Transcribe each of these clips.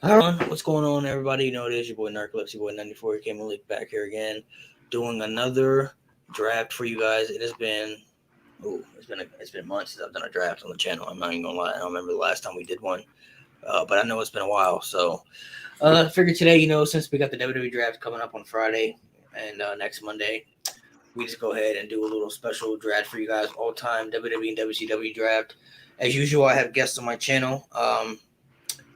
What's going on, everybody? You know it is your boy Narcolepsy Boy 94. Came and Leak back here again, doing another draft for you guys. It's been months since I've done a draft on the channel. I'm not even gonna lie. I don't remember the last time we did one, but I know it's been a while. So I figured today, since we got the WWE draft coming up on Friday and next Monday, we just go ahead and do a little special draft for you guys, all-time WWE and WCW draft. As usual, I have guests on my channel.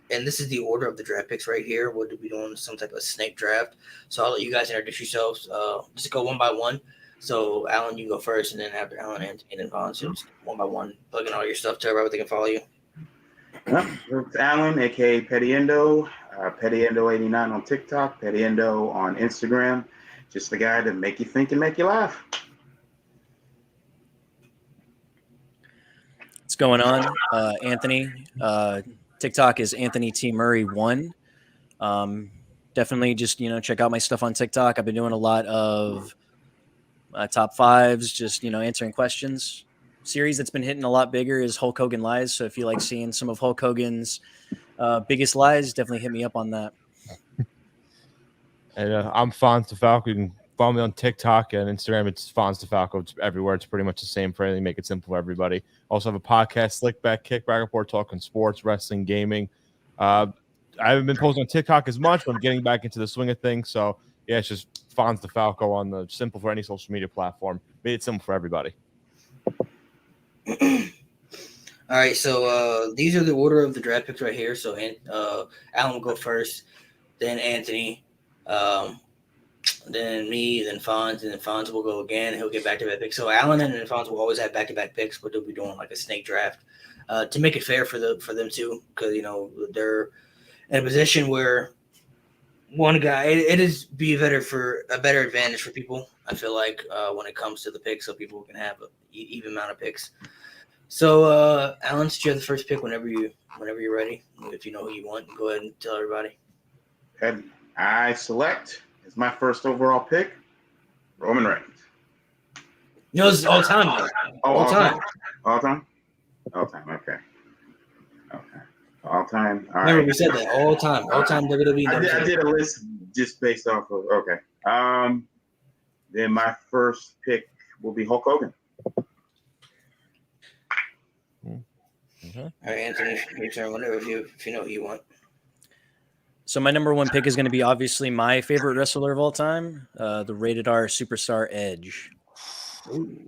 And this is the order of the draft picks right here. We'll be doing some type of snake draft. So I'll let you guys introduce yourselves. Just go one by one. So Alan, you go first, and then after Alan and then Vaughn. So just one by one, plug in all your stuff to everybody they can follow you. It's Alan, aka Pettiendo, Pettiendo89 on TikTok, Pettiendo on Instagram. Just the guy to make you think and make you laugh. What's going on, Anthony? TikTok is Anthony T Murray 1. Definitely just check out my stuff on TikTok. I've been doing a lot of top fives, just answering questions. Series that's been hitting a lot bigger is Hulk Hogan Lies. So if you like seeing some of Hulk Hogan's biggest lies, definitely hit me up on that. And I'm Fonz DeFalco. You can follow me on TikTok and Instagram. It's Fonz DeFalco. It's everywhere. It's pretty much the same for anything. Make it simple for everybody. Also have a podcast, Slickback Kickback Report, talking sports, wrestling, gaming. I haven't been posting on TikTok as much, but I'm getting back into the swing of things. So yeah, it's just Fonz DeFalco on the simple for any social media platform. Made it simple for everybody. All right, so these are the order of the draft picks right here. So Alan will go first, then Anthony, then me, then Fonz, and then Fonz will go again. He'll get back-to-back picks. So Alan and then Fonz will always have back-to-back picks, but they'll be doing like a snake draft to make it fair for them too, because they're in a position where one guy it is be better for a better advantage for people. I feel like when it comes to the picks, so people can have an even amount of picks. So Alan, since you have the first pick, whenever you're ready, if you know who you want, go ahead and tell everybody. And I select as my first overall pick, Roman Reigns. It's all time. All time. All time. Okay. All time. All Remember, right. we said that all time. All time WWE. I did a list just based off of Then my first pick will be Hulk Hogan. All right, Anthony, your turn. Whenever if you know who you want. So my number one pick is going to be obviously my favorite wrestler of all time, the Rated R superstar Edge. Ooh.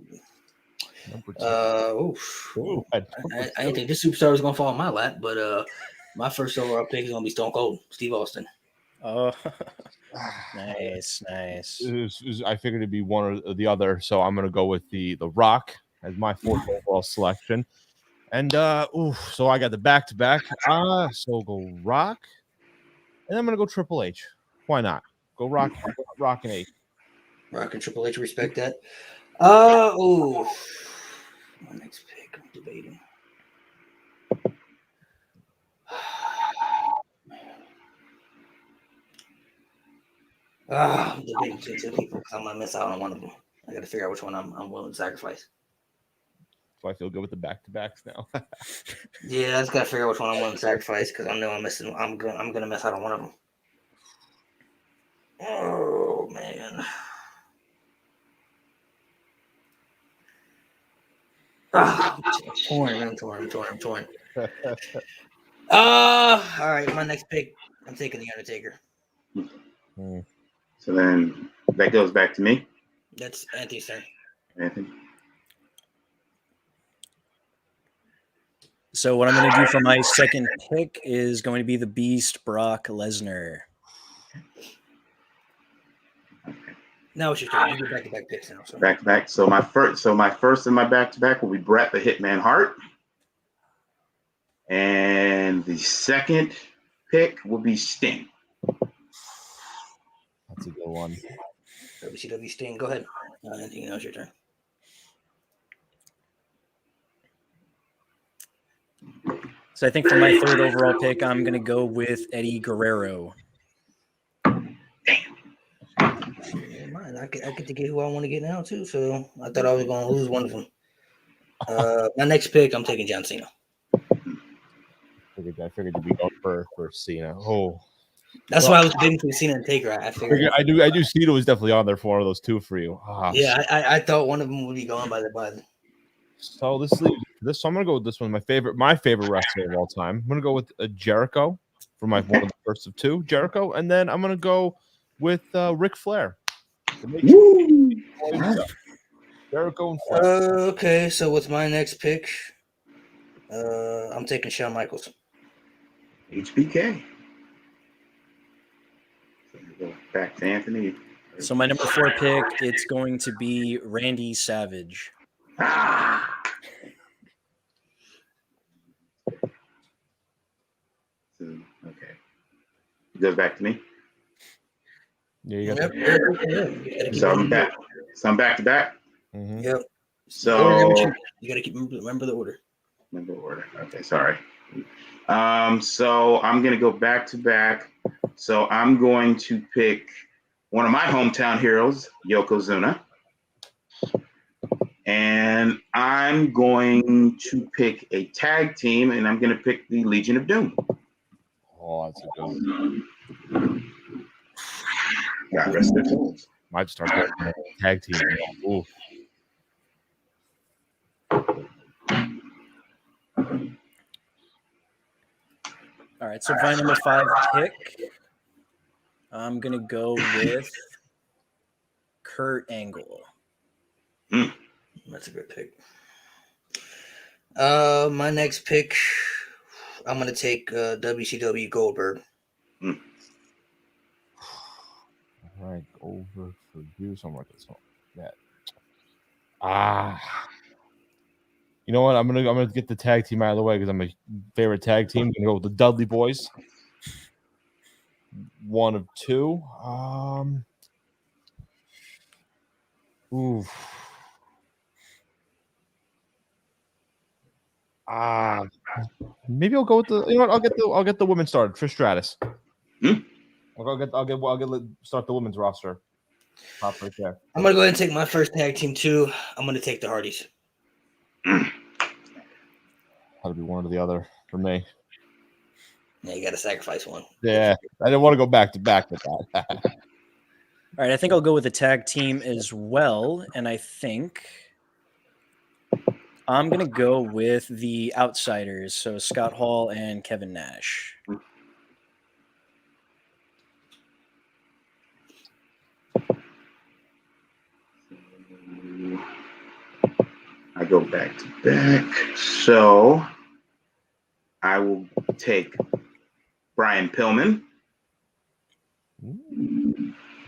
I didn't think this superstar was gonna fall in my lap, but my first overall pick is gonna be Stone Cold Steve Austin. Oh, nice. I figured it'd be one or the other, so I'm gonna go with the Rock as my fourth overall selection. And so I got the back-to-back. So go Rock, and I'm gonna go Triple H. Why not? Go Rock and H. Rock and Triple H, respect that. My next pick, I'm debating. I'm debating between two people because I'm gonna miss out on one of them. I gotta figure out which one I'm willing to sacrifice. So I feel good with the back-to-backs now. Yeah, I just gotta figure out which one I'm willing to sacrifice because I know I'm gonna miss out on one of them. Oh man. I'm torn. All right, my next pick, I'm taking The Undertaker. So then that goes back to me. That's Anthony's turn. Anthony. So what I'm going to do for my second pick is going to be the Beast, Brock Lesnar. Now it's your turn. You get back-to-back picks now. So. Back-to-back. So my first in my back-to-back will be Bret the Hitman Hart. And the second pick will be Sting. That's a good one. WCW Sting. Go ahead. Anthony, now it's your turn. So I think for my third overall pick, I'm going to go with Eddie Guerrero. Mine. I get to get who I want to get now too. So I thought I was going to lose one of them. My next pick, I'm taking John Cena. I figured you'd be going for Cena. Oh, That's Well- why I was debating between Cena and Taker. I figured. I do. Cena was definitely on there for one of those two for you. Ah, Yeah, I thought one of them would be gone by the. So this leaves this. So I'm gonna go with this one. My favorite wrestler of all time. I'm gonna go with Jericho for my one of the first of two, Jericho, and then I'm gonna go with Ric Flair. To make Woo! himself. Jericho and Flair. Okay, so with my next pick, I'm taking Shawn Michaels. HBK. So we go back to Anthony. So my number 4 pick, it's going to be Randy Savage. Ah! So, okay. It goes back to me. Yeah, you got Yep. that. So I'm back. So I'm back to back. Mhm. Yep. So You gotta keep remember the order. number order. Okay, sorry. So I'm gonna go back to back. So I'm going to pick one of my hometown heroes, Yokozuna. And I'm going to pick a tag team, and I'm going to pick the Legion of Doom. Oh, that's a good one. God rest their souls. Might start that tag team. Ooh. All right, so for my number 5 pick, I'm going to go with Kurt Angle. That's a good pick. My next pick, I'm gonna take WCW Goldberg. All right, over for you. Somewhere like this one. That. You know what? I'm gonna get the tag team out of the way because I'm a favorite tag team. I'm gonna go with the Dudley Boys. One of two. Ooh. Maybe I'll go with the. You know what? I'll get the women started. Trish Stratus. I'll start the women's roster. Pop right there. I'm gonna go ahead and take my first tag team too. I'm gonna take the Hardys. Had to be one or the other for me. Yeah, you gotta sacrifice one. Yeah, I didn't want to go back to back with that. All right, I think I'll go with the tag team as well, and I think I'm going to go with the Outsiders, so Scott Hall and Kevin Nash. I go back to back. So I will take Brian Pillman.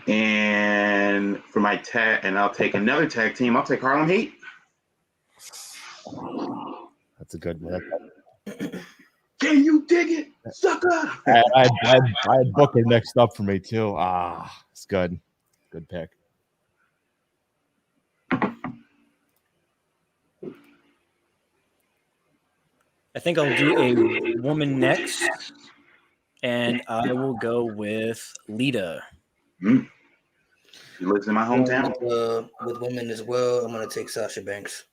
And for my tag, and I'll take another tag team. I'll take Harlem Heat. That's a good one. Can you dig it, sucker? I had Booker next up for me too. It's good. Good pick. I think I'll do a woman next, and I will go with Lita. She lives in my hometown. With women as well, I'm gonna take Sasha Banks.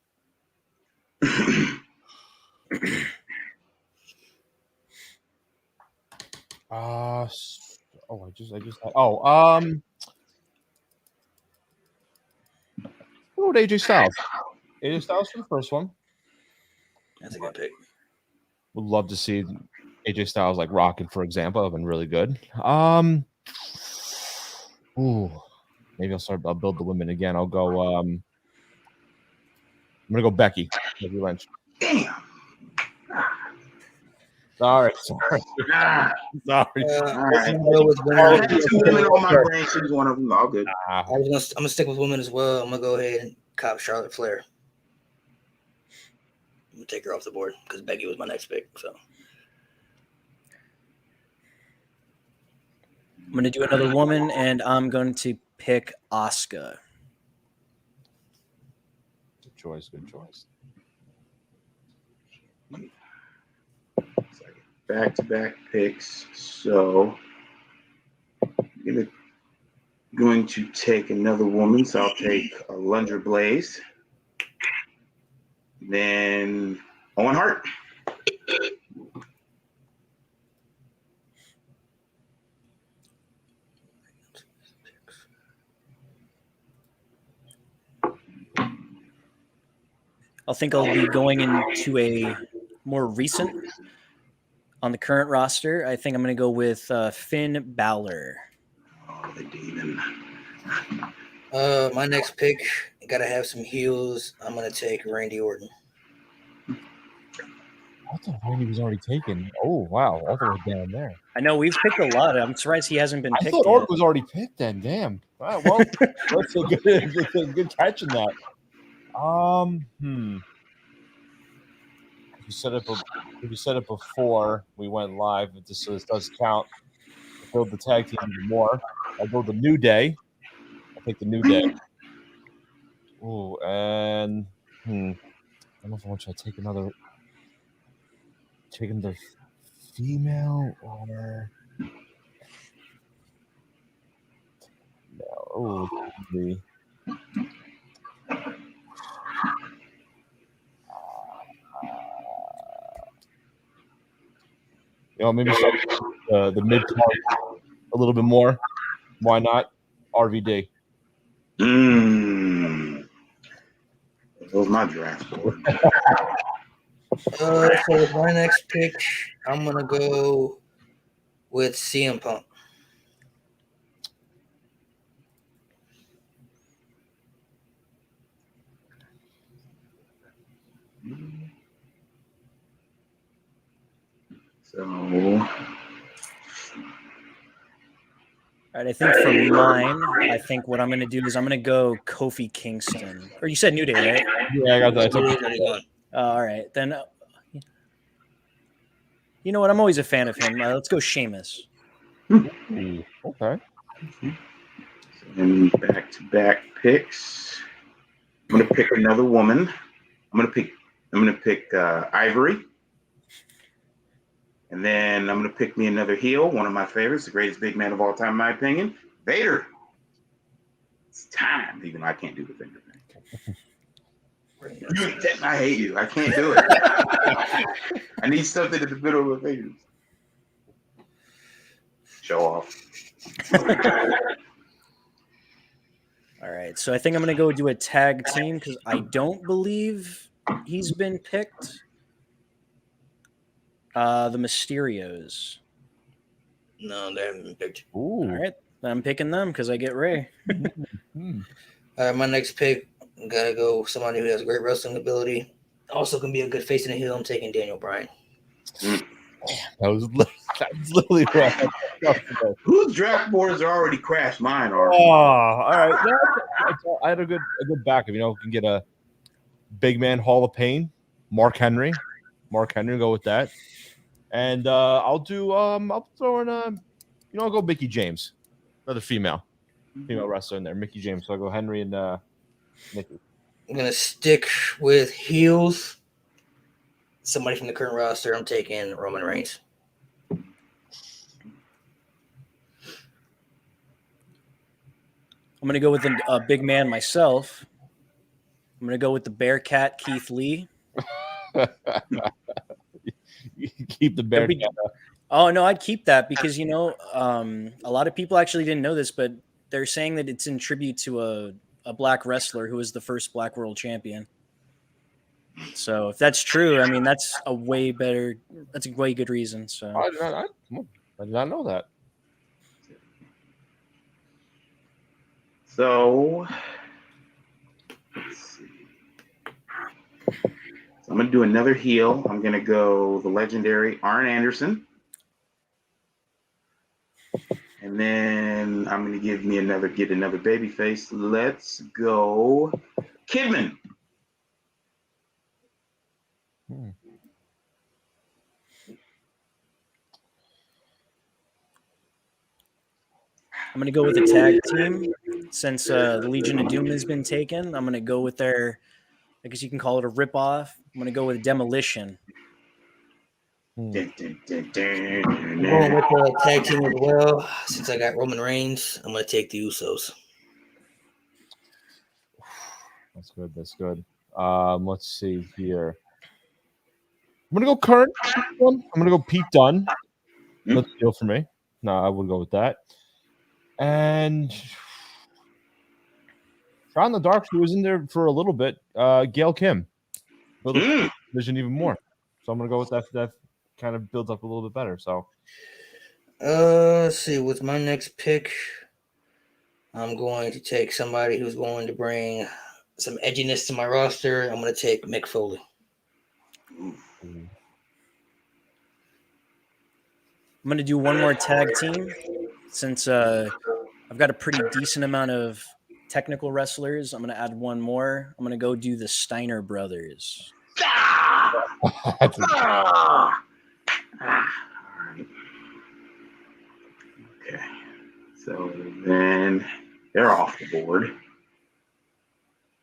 I just had, what about AJ Styles? AJ Styles for the first one. That's a good pick. Would love to see AJ Styles like rocking, for example. That'd been really good. Maybe I'll build the women again. I'll go. I'm gonna go Becky Lynch. Damn. Sorry. Sorry. All All right. I had two women on my brain. She was one of them. All good. I'm gonna stick with women as well. I'm gonna go ahead and cop Charlotte Flair. I'm gonna take her off the board because Becky was my next pick. So I'm going to do another woman, and I'm going to pick Asuka. Good choice. Good choice. Back-to-back picks. So I'm going to take another woman. So I'll take Alundra Blaze. Then Owen Hart. I'll be going into a more recent on the current roster. I think I'm going to go with Finn Balor. Oh, the demon. My next pick, gotta have some heels. I'm gonna take Randy Orton. I thought Randy was already taken. Oh wow, all the way down there. I know we've picked a lot. I'm surprised he hasn't been I picked thought yet. Orton was already picked. Then damn. All right, well, that's a good catch in that. You said it before we went live. So this does count. Build the tag team even more. I'll build the New Day. I'll take the New Day. Ooh, and I don't know if I want you to take another female or no. Oh, maybe start the mid card a little bit more. Why not? RVD. That was my draft board. So with my next pick, I'm gonna go with CM Punk. So All right, I think for mine, I think what I'm going to do is I'm going to go Kofi Kingston. Or you said New Day, right? Yeah, I got that. All right, then. You know what? I'm always a fan of him. Let's go Sheamus. Okay. and back-to-back picks. I'm gonna pick another woman. I'm gonna pick Ivory. And then I'm going to pick me another heel, one of my favorites, the greatest big man of all time, in my opinion, Vader. It's time, even though I can't do the finger thing. I hate you. I can't do it. I need something in the middle of the fingers. Show off. All right, so I think I'm going to go do a tag team because I don't believe he's been picked. The Mysterios. No, they haven't been picked. Ooh. All right, I'm picking them because I get Ray. My next pick, gotta go with somebody who has great wrestling ability. Also can be a good face in the heel. I'm taking Daniel Bryan. That was literally right. Whose draft boards are already crashed? Mine are. Oh, all right. No, I had a good backup. Can get a big man Hall of Pain, Mark Henry. Go with that. And I'll throw in I'll go Mickie James, another female wrestler in there. Mickie James. So I'll go Henry and Mickie. I'm gonna stick with heels. Somebody from the current roster. I'm taking Roman Reigns. I'm gonna go with a big man myself. I'm gonna go with the Bearcat Keith Lee. Keep the Bearcat. Oh no, I'd keep that because a lot of people actually didn't know this, but they're saying that it's in tribute to a black wrestler who was the first black world champion. So if that's true, I mean that's a way good reason. So I did not know that. So let's see. I'm going to do another heel. I'm going to go the legendary Arn Anderson. And then I'm going to get another baby face. Let's go Kidman. I'm going to go with a tag team since the Legion of Doom has been taken. I'm going to go with their, I guess you can call it a ripoff. I'm going to go with Demolition. I'm going with the tag team as well. Since I got Roman Reigns, I'm going to take the Usos. That's good. Let's see here. I'm going to go current one. I'm going to go Pete Dunne. That's a deal for me. No, I would go with that. And Shot in the Dark, who was in there for a little bit, Gail Kim. build up the division even more. So I'm gonna go with that. That kind of builds up a little bit better. So Let's see. With my next pick, I'm going to take somebody who's going to bring some edginess to my roster. I'm going to take Mick Foley. I'm going to do one more tag team since I've got a pretty decent amount of technical wrestlers. I'm going to add one more. I'm going to go do the Steiner brothers. Okay. So then they're off the board.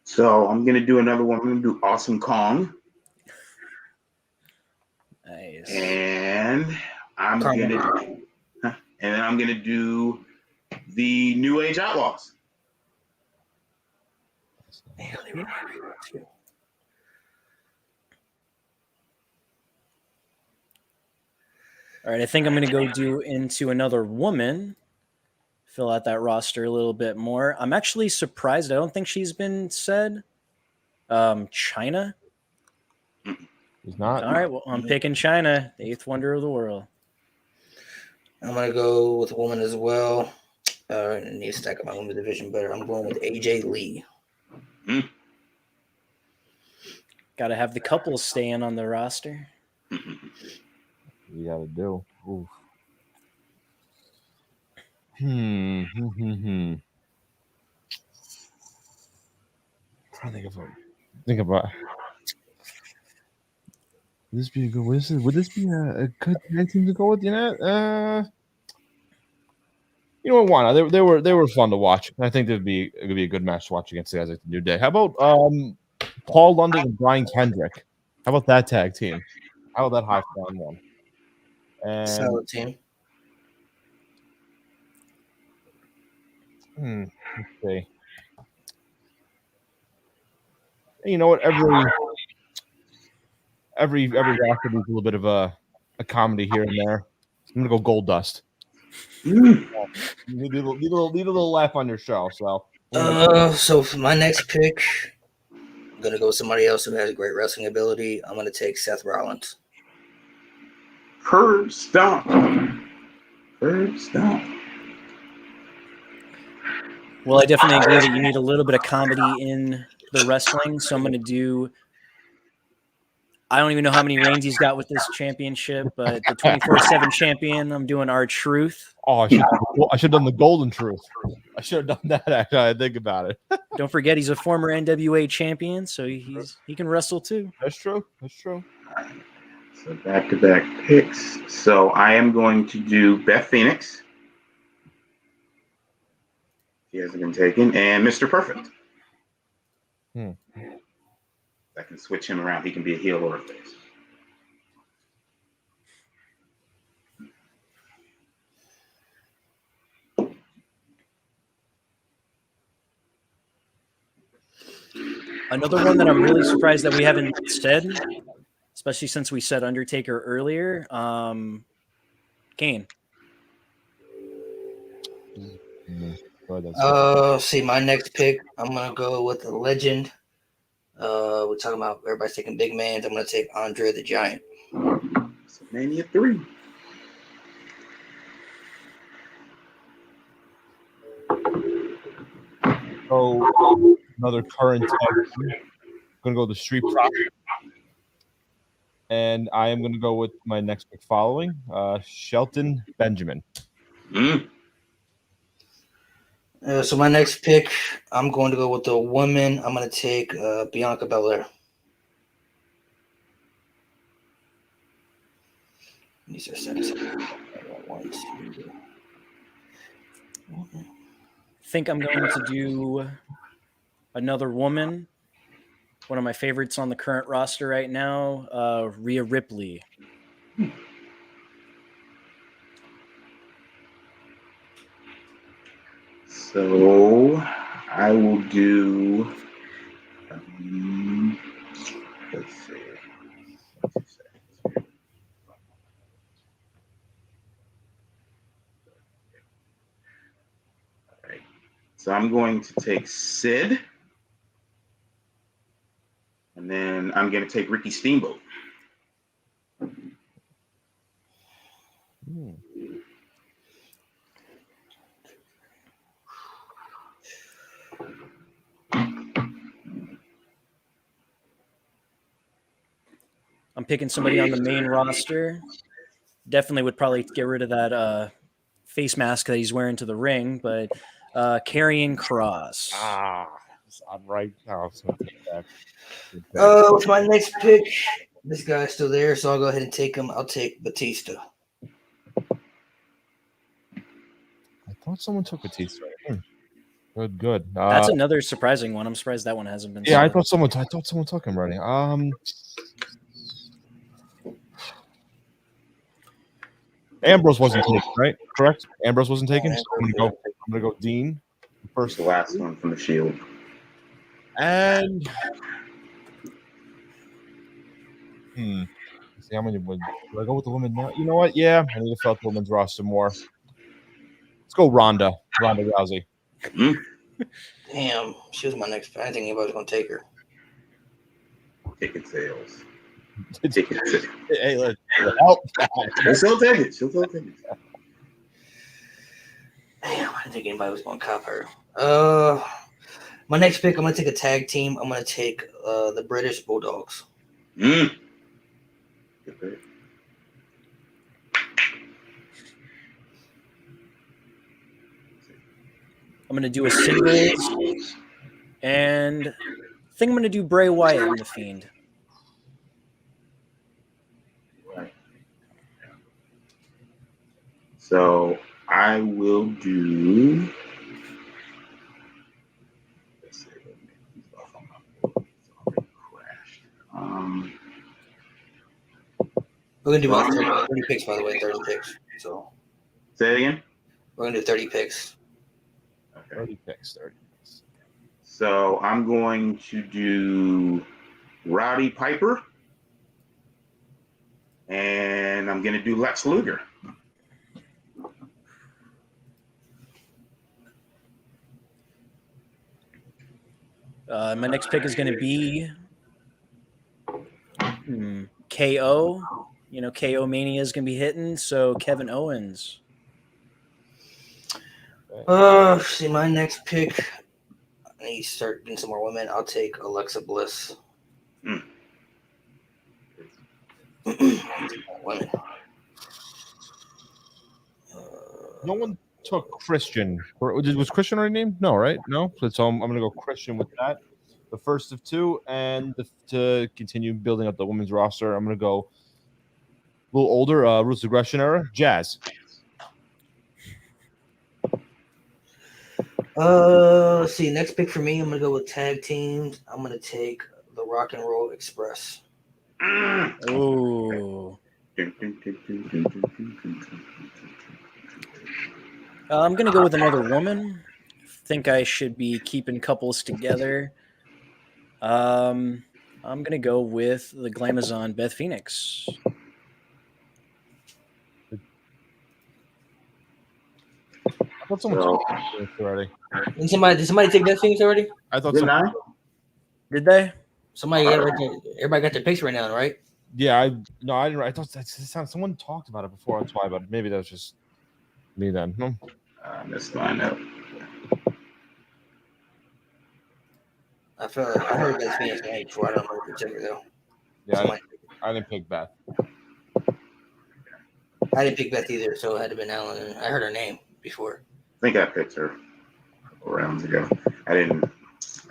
So I'm gonna do another one. I'm gonna do Awesome Kong. Nice. And I'm gonna do the New Age Outlaws. All right, I think I'm going to go do into another woman, fill out that roster a little bit more. I'm actually surprised. I don't think she's been said. China. he's not. All right, well, I'm picking China, the eighth wonder of the world. I'm going to go with a woman as well. I need to stack up my women's division better. I'm going with AJ Lee. Got to have the couples staying on the roster. You got to do. Ooh. Trying to think about. Would this be a good? Would this be a good tag team to go with? You know what? Why not? They were fun to watch. I think it could be a good match to watch against the guys like the New Day. How about Paul London and Brian Kendrick? How about that tag team? How about that high flying one? And Solid team. let's see. You know what? Every roster needs a little bit of a comedy here and there. I'm gonna go Gold Dust. You need a little laugh on your show. So for my next pick, I'm gonna go with somebody else who has great wrestling ability. I'm gonna take Seth Rollins. Curb stomp. Well, I definitely agree that you need a little bit of comedy in the wrestling. So I'm going to do. I don't even know how many reigns he's got with this championship, but the 24/7 champion, I'm doing R-Truth. Oh, I should have done the Golden Truth. I should have done that. Actually, I think about it. Don't forget, he's a former NWA champion, so he can wrestle too. That's true. So back-to-back picks. So I am going to do Beth Phoenix. He hasn't been taken, and Mr. Perfect. I can switch him around. He can be a heel or a face. Another one that I'm really surprised that we haven't said, especially since we said Undertaker earlier, Kane. See, my next pick, I'm gonna go with a legend. We're talking about everybody's taking big mans. I'm gonna take Andre the Giant. So Mania 3. So another current tag team. I'm gonna go with the Street Profits. And I am gonna go with my next pick following, Shelton Benjamin. So my next pick, I'm going to go with the woman. I'm going to take Bianca Belair. These are sets. I think I'm going to do another woman. One of my favorites on the current roster right now, Rhea Ripley. So I will do. Let's see. All right. So I'm going to take Sid. And And then I'm going to take Ricky Steamboat. Hmm. I'm picking somebody on the main roster. Definitely would probably get rid of that face mask that he's wearing to the ring, but Karrion Kross. I'm right. Oh, I was gonna take that. With my next pick, this guy's still there, so I'll go ahead and take him. I'll take Batista. I thought someone took Batista. Good. That's another surprising one. I'm surprised that one hasn't been. Yeah, I said. thought someone took him already. Ambrose wasn't taken, right? Correct. Ambrose wasn't taken. So I'm gonna go Dean First, the last one from the Shield. and see how many would do I go with the women now? You know what? Yeah, I need to fill out the women's roster more. Let's go Ronda Rousey. Damn, she was my next pick. I didn't think anybody was going to take her. Ticket sales. Ticket sales. Hey, let's help. She'll take it. She'll take it. Damn, I didn't think anybody was going to cop her. My next pick, I'm going to take a tag team. I'm going to take the British Bulldogs. Good pick. I'm going to do a singles, and I think I'm going to do Bray Wyatt and The Fiend. Right. So I will do. Let's see. Crashed. We're going to do about 30 picks, by the way, 30 picks. So Say it again. we're going to do 30 picks. Okay. 30 picks. So I'm going to do Rowdy Piper, and I'm going to do Lex Luger. My next pick is going to be KO. You know, KO Mania is going to be hitting, so Kevin Owens. See, my next pick, I need to start getting some more women. I'll take Alexa Bliss. Women. No one took Christian. Was Christian already named? No, right? No. So I'm going to go Christian with that. The first of two, and to continue building up the women's roster, I'm going to go a little older, Ruthless Aggression era, Jazz. Let's see. Next pick for me, I'm gonna go with tag teams. I'm gonna take the Rock and Roll Express. Oh. I'm going to go with another woman. Think I should be keeping couples together. I'm going to go with the Glamazon Beth Phoenix. I thought someone took Phoenix already. Did somebody take Beth Phoenix already? I thought Didn't I? Did they? Somebody got right there. Everybody got their picks right now, right? Yeah, I didn't. I thought someone talked about it before. That's why, but maybe that was just me then. Let's line up. I feel like I heard Beth Phoenix name before. I don't know if you took her though. Yeah, I didn't pick Beth. I didn't pick Beth either, so it had to been Alan. I heard her name before. I think I picked her a couple rounds ago. I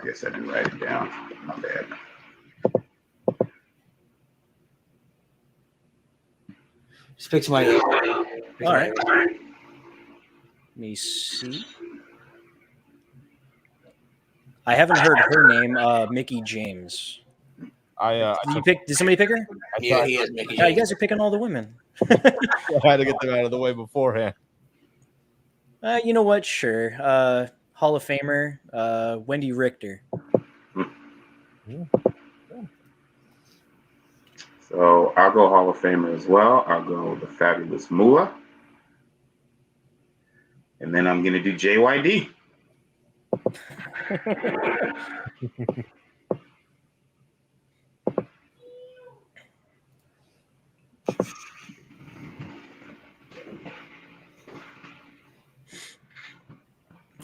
guess I didn't write it down. My bad. Just pick somebody. All right. Let me see. I haven't heard her name, Mickey James. Did somebody pick her? Yeah, he is Mickey. Yeah, you guys are picking all the women. I had to get them out of the way beforehand. You know what? Sure. Hall of Famer, Wendy Richter. So I'll go Hall of Famer as well. I'll go the Fabulous Moolah. And then I'm going to do JYD.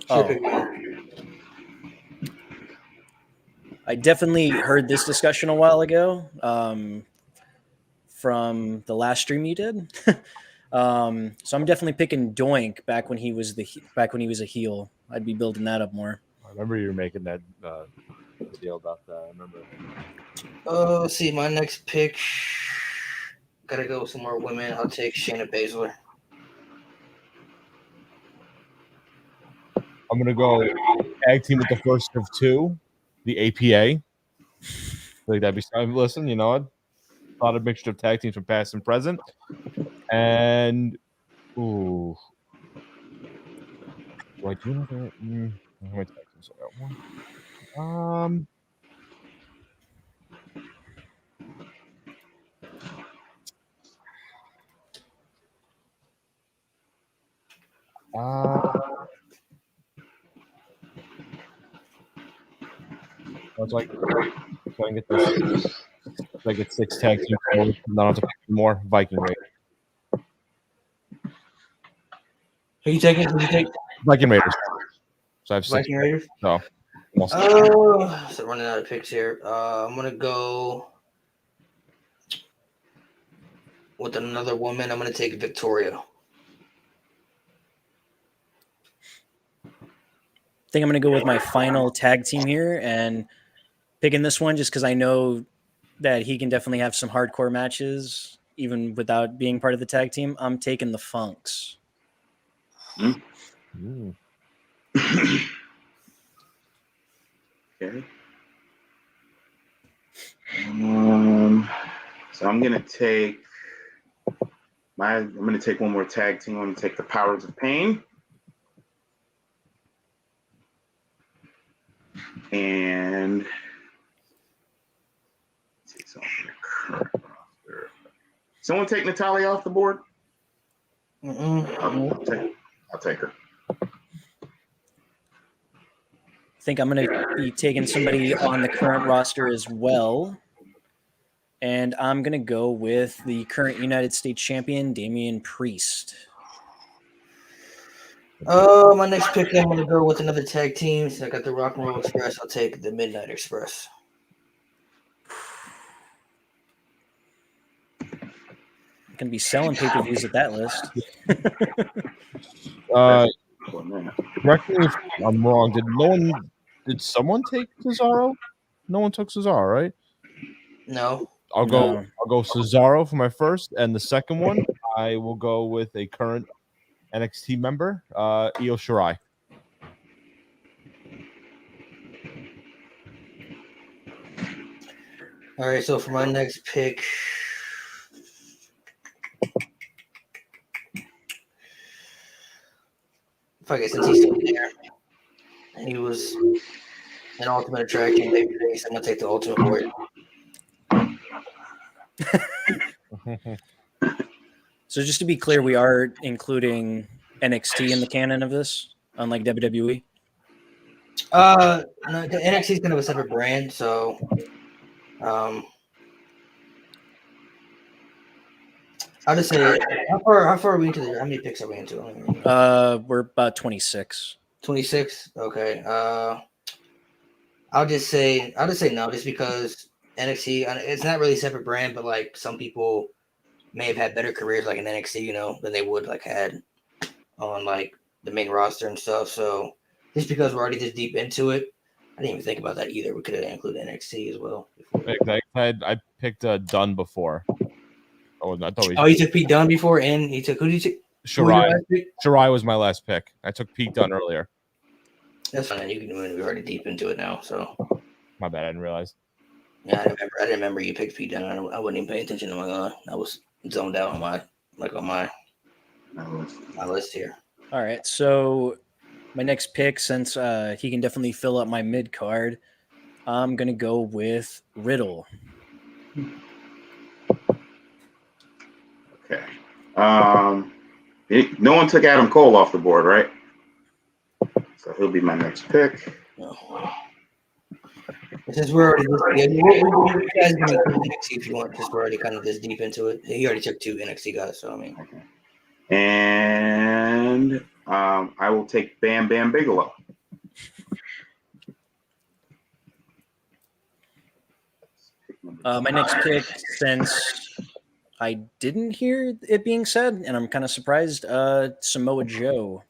Sure, Oh, pick one. I definitely heard this discussion a while ago from the last stream you did. So I'm definitely picking Doink back when he was a heel. I'd be building that up more. I remember you were making that deal about that. I remember. Let's see, my next pick. Gotta go with some more women. I'll take Shayna Baszler. I'm gonna go tag team with the first of two, the APA. Like that'd be. Listen, you know what? A lot of mixture of tag teams from past and present, and ooh, do I do another? How many tag teams I got? One. It's like so I can get this. So I get 6 tag teams. And then I'll have to pick more Viking Raiders. Who you taking? Who you take? Viking Raiders. So I have 6. Viking Raiders. So So running out of picks here. I'm gonna go with another woman. I'm gonna take Victoria. I think I'm going to go with my final tag team here and picking this one just because I know that he can definitely have some hardcore matches even without being part of the tag team. I'm taking the Funks. Okay. So I'm gonna take one more tag team. I'm gonna take the Powers of Pain. And someone take Natalia off the board. I'll take her. I think I'm going to be taking somebody on the current roster as well. And I'm going to go with the current United States champion, Damian Priest. My next pick, I'm going to go with another tag team. So I got the Rock and Roll Express. I'll take the Midnight Express. Going to be selling pay-per-views at that list. Correct me if I'm wrong. Did someone take Cesaro? No one took Cesaro, right? No. I'll go Cesaro for my first, and the second one I will go with a current NXT member, Io Shirai. All right, so for my next pick, since he's still there, and he was an Ultimate Attraction babyface, I'm gonna take the Ultimate Warrior. So just to be clear, we are including NXT in the canon of this, unlike WWE. No, the NXT is kind of a separate brand, so I'll just say how far are we into the? How many picks are we into? We're about 26. 26. Okay. I'll just say no, just because NXT, it's not really a separate brand, but like some people may have had better careers like in NXT, you know, than they would like had on like the main roster and stuff. So just because we're already this deep into it, I didn't even think about that either. We could have included NXT as well. I picked Dunn before. Oh, you took Pete Dunne before, and he took who did you take? Shirai. Shirai was my last pick. I took Pete Dunne earlier. That's fine. You can do it. We're already deep into it now, so. My bad. I didn't realize. Yeah, I didn't remember you picked Pete Dunne. I wasn't even paying attention to my gun. I was zoned out on my list here. All right, so my next pick, since he can definitely fill up my mid card, I'm gonna go with Riddle. Okay. No one took Adam Cole off the board, right? So he'll be my next pick. No. Since we're already you guys can include NXT if you want, because we're already kind of this deep into it. He already took 2 NXT guys, so I mean. Okay. And I will take Bam Bam Bigelow. My next pick, since I didn't hear it being said, and I'm kind of surprised, Samoa Joe.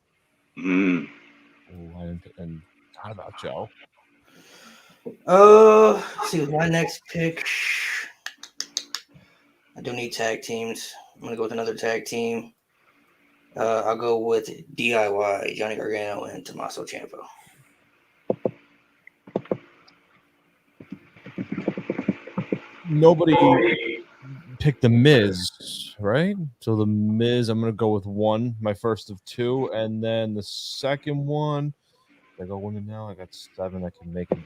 Mm. Oh, and how about Joe? See, with my next pick, I do need tag teams. I'm gonna go with another tag team. I'll go with DIY, Johnny Gargano and Tommaso Ciampa. Nobody picked the Miz, right? So the Miz, I'm gonna go with one, my first of two, and then the second one. I go women now. I got 7. I can make an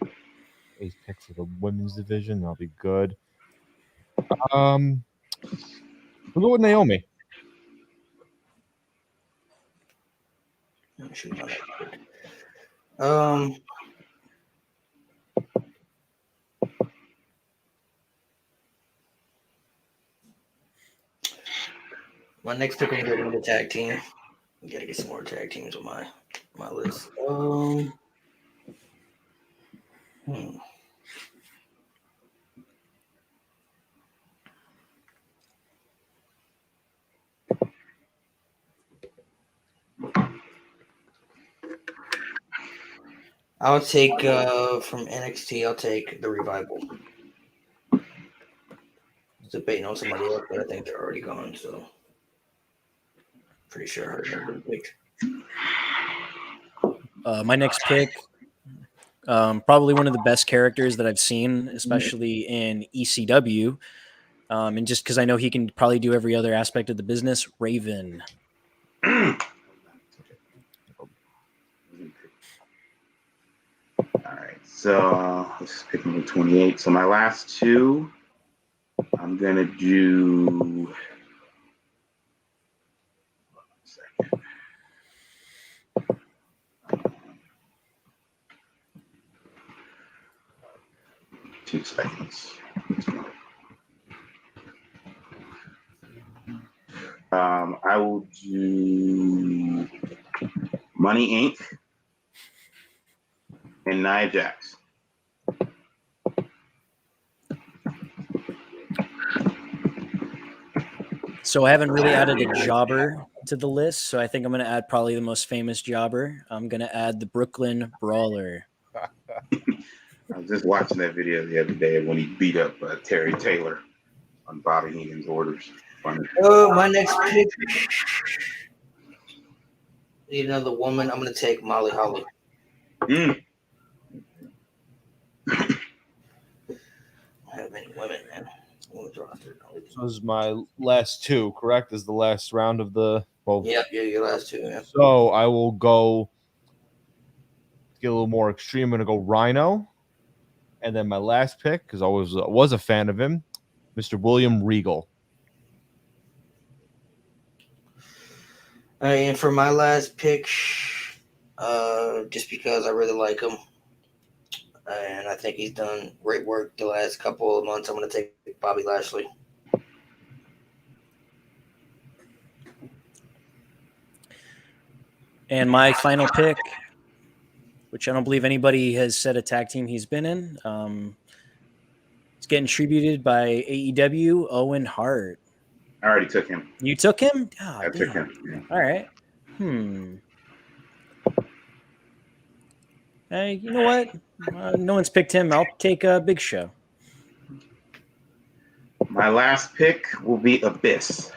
8th pick for the women's division. I'll be good. We'll go with Naomi. Let me shoot my next pick. My next pick, I'm going to go with a tag team. We got to get some more tag teams on my list. I'll take from NXT. I'll take the Revival. Debating on somebody else, but I think they're already gone. So pretty sure I heard nobody picked. My next pick, probably one of the best characters that I've seen, especially in ECW. And just because I know he can probably do every other aspect of the business, Raven. All right, so let's pick number 28. So my last two, I'm gonna do. Second. 2 seconds. I will do Money Inc. and Nia Jax. So I haven't really added a jobber to the list, so I think I'm going to add probably the most famous jobber. I'm going to add the Brooklyn Brawler. I was just watching that video the other day when he beat up Terry Taylor on Bobby Heenan's orders. Funny. My next pick. Need another woman. I'm going to take Molly Holly. Mm. I don't have many women, man. So this is my last two, correct? Is the last round of the Yeah, your last two. Yeah. So I will go get a little more extreme. I'm gonna go Rhino, and then my last pick, because I was a fan of him, Mr. William Regal. All right, and for my last pick, just because I really like him, and I think he's done great work the last couple of months, I'm going to take Bobby Lashley. And my final pick, which I don't believe anybody has said a tag team he's been in, it's getting tributed by AEW, Owen Hart. I already took him. You took him? Oh, I took him. Yeah. All right. Hey, you know what? No one's picked him. I'll take Big Show. My last pick will be Abyss.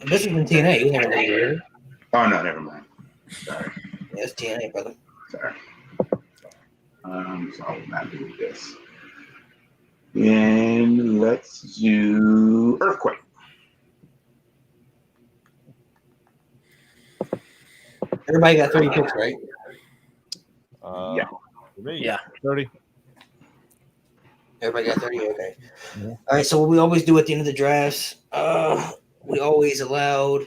This is in TNA. You never heard. Oh no, never mind. Sorry. Yeah, it's TNA, brother. Sorry. So I will not do this. And let's do Earthquake. Everybody got 30 picks, right? Yeah. For me, Yeah. 30. Everybody got 30? Okay. Yeah. All right, so what we always do at the end of the drafts, we always allowed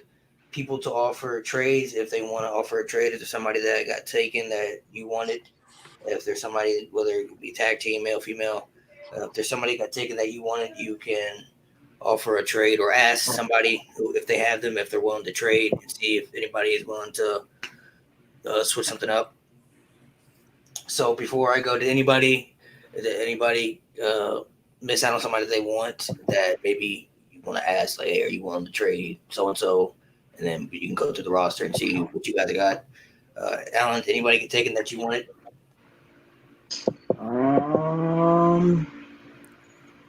people to offer trades if they want to offer a trade. If there's somebody that got taken that you wanted, if there's somebody, whether it be tag team, male, female, if there's somebody got taken that you wanted, you can offer a trade or ask somebody if they have them, if they're willing to trade, and see if anybody is willing to switch something up. So before I go, did anybody miss out on somebody they want that maybe you want to ask, like, hey, are you willing to trade so and so? And then you can go through the roster and see what you guys got. Alan, anybody get taken that you wanted?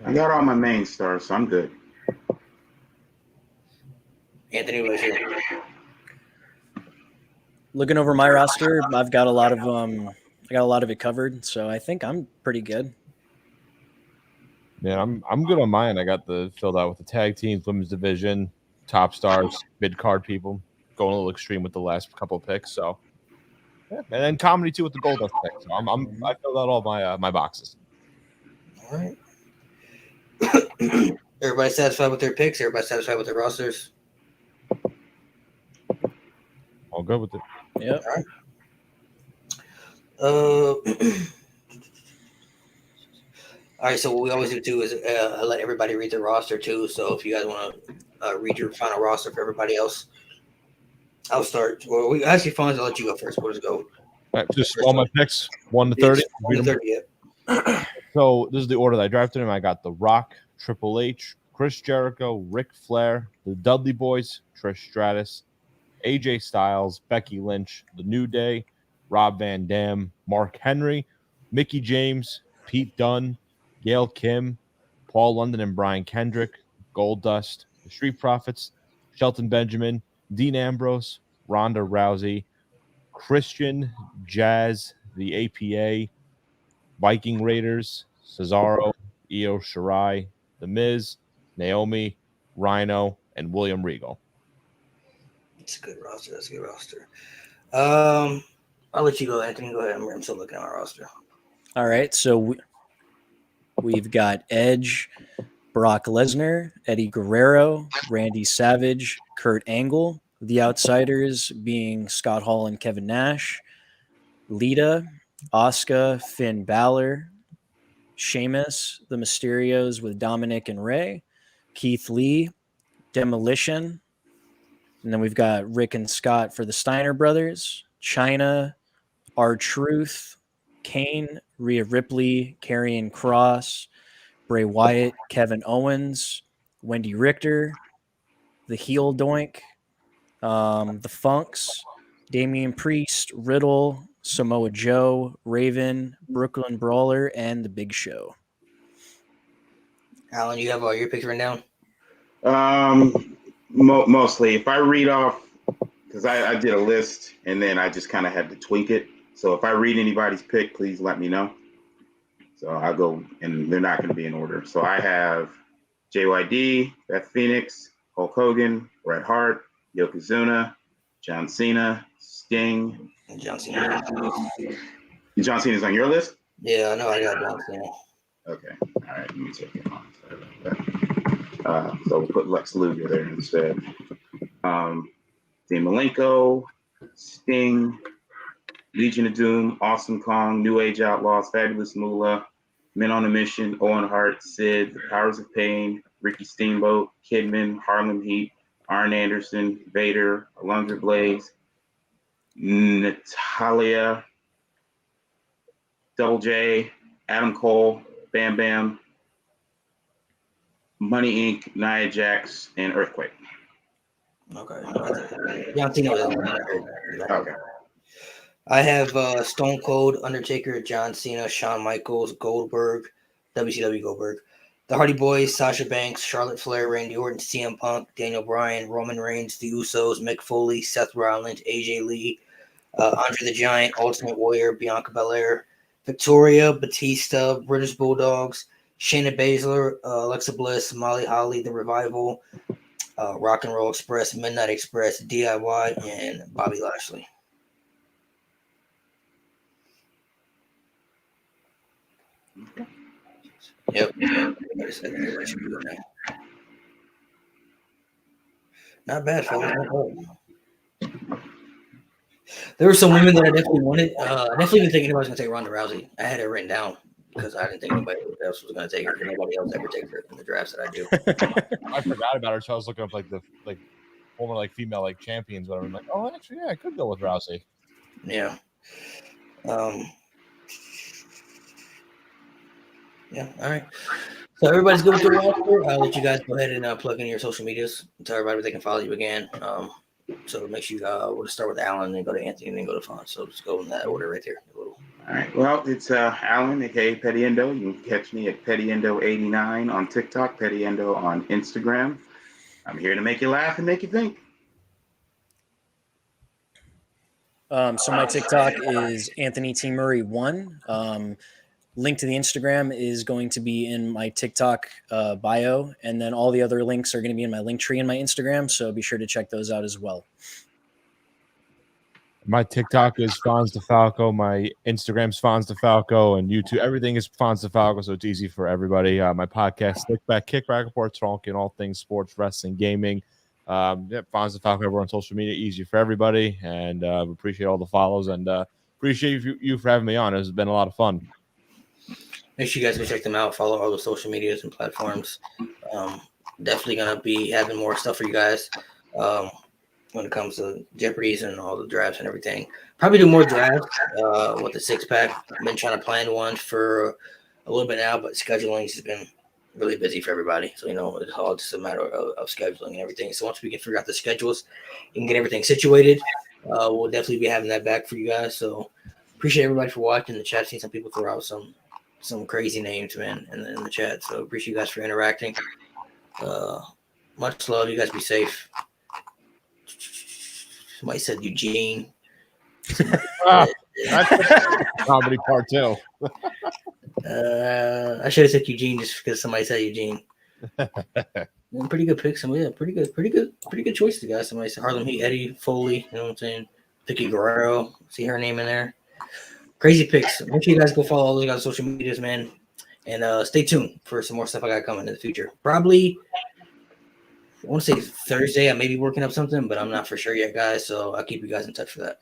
I got all my main stars, so I'm good. Anthony was here. Looking over my roster, I've got a lot of I got a lot of it covered, so I think I'm pretty good. Yeah, I'm good on mine. I got the filled out with the tag teams, women's division, top stars, mid card people. Going a little extreme with the last couple of picks, so yeah. And then comedy too with the Goldust pick. So I filled out all my my boxes. All right. Everybody satisfied with their picks? Everybody satisfied with their rosters? All good with it. Yep. All right, so what we always do too is let everybody read their roster too. So if you guys want to read your final roster for everybody else, I'll start. Well, we actually, Fonz, I'll let you go first. We'll just go. All right, just all my picks, 1 to 30. 1 to 30, yeah. So this is the order that I drafted him. I got The Rock, Triple H, Chris Jericho, Ric Flair, the Dudley Boys, Trish Stratus, AJ Styles, Becky Lynch, The New Day, Rob Van Dam, Mark Henry, Mickey James, Pete Dunne, Gail Kim, Paul London and Brian Kendrick, Goldust, The Street Profits, Shelton Benjamin, Dean Ambrose, Ronda Rousey, Christian, Jazz, the APA, Viking Raiders, Cesaro, Io Shirai, The Miz, Naomi, Rhino, and William Regal. That's a good roster. That's a good roster. I'll let you go, Anthony. Go ahead. I'm still looking at my roster. All right, so we've got Edge, Brock Lesnar, Eddie Guerrero, Randy Savage, Kurt Angle. The outsiders being Scott Hall and Kevin Nash, Lita, Asuka, Finn Balor, Sheamus, the Mysterios with Dominic and Ray, Keith Lee, Demolition, and then we've got Rick and Scott for the Steiner brothers, Chyna, R-Truth, Kane, Rhea Ripley, Karrion Kross, Bray Wyatt, Kevin Owens, Wendy Richter, the Heel Doink, the Funks, Damian Priest, Riddle, Samoa Joe, Raven, Brooklyn Brawler, and the Big Show. Alan, you have all your picks written down? Mostly. If I read off, because I did a list and then I just kind of had to tweak it. So if I read anybody's pick, please let me know. So I'll go, and they're not going to be in order. So I have JYD, Beth Phoenix, Hulk Hogan, Bret Hart, Yokozuna, John Cena, Sting. John Cena. John Cena's on your list? Yeah, I know I got John Cena. Okay. All right. Let me take him on. Sorry about that. So we'll put Lex Luger there instead. Dean Malenko, Sting, Legion of Doom, Awesome Kong, New Age Outlaws, Fabulous Moolah, Men on a Mission, Owen Hart, Sid, The Powers of Pain, Ricky Steamboat, Kidman, Harlem Heat, Arn Anderson, Vader, Alundra Blaze, Natalia, Double J, Adam Cole, Bam Bam, Money Inc., Nia Jax, and Earthquake. Okay. John Cena was on there. Okay. I have Stone Cold, Undertaker, John Cena, Shawn Michaels, Goldberg, WCW Goldberg, the Hardy Boys, Sasha Banks, Charlotte Flair, Randy Orton, CM Punk, Daniel Bryan, Roman Reigns, The Usos, Mick Foley, Seth Rollins, AJ Lee, Andre the Giant, Ultimate Warrior, Bianca Belair, Victoria, Batista, British Bulldogs, Shayna Baszler, Alexa Bliss, Molly Holly, The Revival, Rock and Roll Express, Midnight Express, DIY, and Bobby Lashley. Yep. Not bad, fellas. There were some women that I definitely wanted. I definitely didn't think anybody was going to take Ronda Rousey. I had it written down. because I didn't think anybody else was going to take her. Nobody else ever takes her in the drafts that I do. I forgot about her, so I was looking up like the former like female like champions, whatever. I'm like, oh, actually, yeah, I could go with Rousey. Yeah. Yeah. All right. So everybody's good with the roster. I'll let you guys go ahead and plug in your social medias. Tell everybody they can follow you again. So make sure we'll start with Alan, then go to Anthony, and then go to Fawn. So just go in that order right there. All right. Well, it's Alan, aka Petty Endo. You can catch me at PettyEndo89 on TikTok, Petty Endo on Instagram. I'm here to make you laugh and make you think. So my TikTok is Anthony T. Murray 1. Link to the Instagram is going to be in my TikTok bio, and then all the other links are going to be in my link tree in my Instagram. So be sure to check those out as well. My TikTok is Fonz DeFalco. My Instagram's Fonz DeFalco, and YouTube, everything is Fonz DeFalco, so it's easy for everybody. My podcast, Slick Back Kickback Report, talking all things sports, wrestling, gaming. Fonz DeFalco everywhere on social media, easy for everybody, and appreciate all the follows, and appreciate you for having me on. It's been a lot of fun. Make sure you guys go check them out. Follow all the social medias and platforms. Definitely going to be having more stuff for you guys when it comes to Jeopardies and all the drafts and everything. Probably do more drafts with the 6-pack. I've been trying to plan one for a little bit now, but scheduling has been really busy for everybody. So, it's all just a matter of scheduling and everything. So once we can figure out the schedules and get everything situated, we'll definitely be having that back for you guys. So appreciate everybody for watching the chat. Seen some people throw out some crazy names, man, in the chat. So appreciate you guys for interacting. Much love. You guys be safe. Somebody said Eugene. Comedy part 2. I should have said Eugene just because somebody said Eugene. Pretty good picks. Yeah, pretty good choices, guys. Somebody said Harlem Heat, Eddie Foley. You know what I'm saying? Vicky Guerrero. See her name in there. Crazy picks. Make sure you guys go follow all those guys' social medias, man. And stay tuned for some more stuff I got coming in the future. Probably, I want to say Thursday. I may be working up something, but I'm not for sure yet, guys. So I'll keep you guys in touch for that.